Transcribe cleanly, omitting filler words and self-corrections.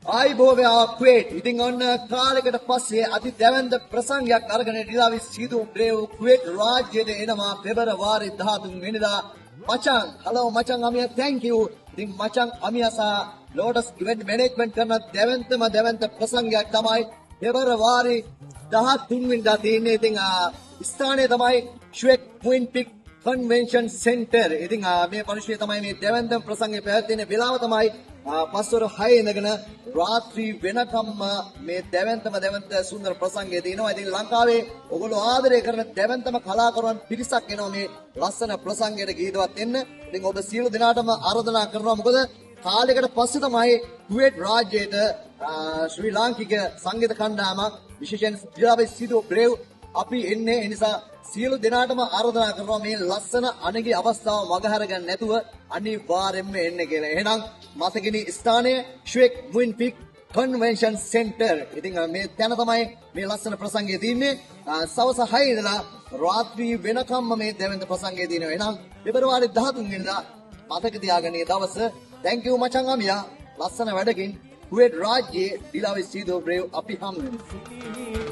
ආයිබෝවයා ක්වේට්. ඉතින් ඔන්න කාලයකට පස්සේ අති දැවැන්ත ප්‍රසංගයක් අරගෙන ඩිලාවිස් සීදු බ්‍රේව් ක්වේට් රාජ්‍යයට එනවා පෙබරවාරි 13 වෙනිදා. මචං, hello මචං අමියා, thank you. ඉතින් මචං අමියා සහ ලෝටස් ඉවෙන්ට් මැනේජ්මන්ට් කරන දැවැන්ත ප්‍රසංගයක් තමයි පෙබරවාරි 13 වෙනිදා තියෙන්නේ. ඉතින් ස්ථානය තමයි ශ්වෙක් ක්වීන් පික් කන්වෙන්ෂන් සෙන්ටර්. ඉතින් මේ පරිශ්‍රය තමයි මේ දැවැන්තම ප්‍රසංගය පැවැත්වෙන වෙලාව තමයි පස්වර 6 ඉඳගෙන රාත්‍රී වෙනකම්ම මේ දැවැන්ත සුන්දර ප්‍රසංගය තියෙනවා. ඉතින් ලංකාවේ ඔයගොල්ලෝ ආදරය කරන දැවැන්තම කලාකරුවන් පිරිසක් එනවා මේ ලස්සන ප්‍රසංගයට ගීතවත් වෙන්න. ඉතින් ඔබ සියලු දෙනාටම ආරාධනා කරනවා. මොකද කාලයකට පස්සේ තමයි කුවේට් රාජ්‍යයට ශ්‍රී ලාංකික සංගීත කණ්ඩායමක් විශේෂයෙන් ඩිලාවිස් සීදු බ්‍රේව් අපි එන්නේ. ඒ නිසා සියලු දෙනාටම ආරාධනා කරනවා මේ ලස්සන අනගි අවස්ථාව මගහැර ගන්න නැතුව අනිවාර්යෙන්ම එන්න කියලා. එහෙනම් මතකෙනි ස්ථානය ශ්වෙක් ක්වීන් පික් කන්වෙන්ෂන් සෙන්ටර්. ඉතින් මේ තැන තමයි මේ ලස්සන ප්‍රසංගය තියෙන්නේ. සවස් 6 ඉඳලා රාත්‍රී වෙනකම්ම මේ දැවැන්ත ප්‍රසංගය තියෙනවා. එහෙනම් පෙබරවාරි 13 වෙනිදා මතක තියාගන්න මේ දවස. thank you මචං අමියා. ලස්සන වැඩකින් කුවේට් රාජ්‍යයේ ඩිලාවිස් සීදු බ්‍රේව් අපි හමු වෙනවා.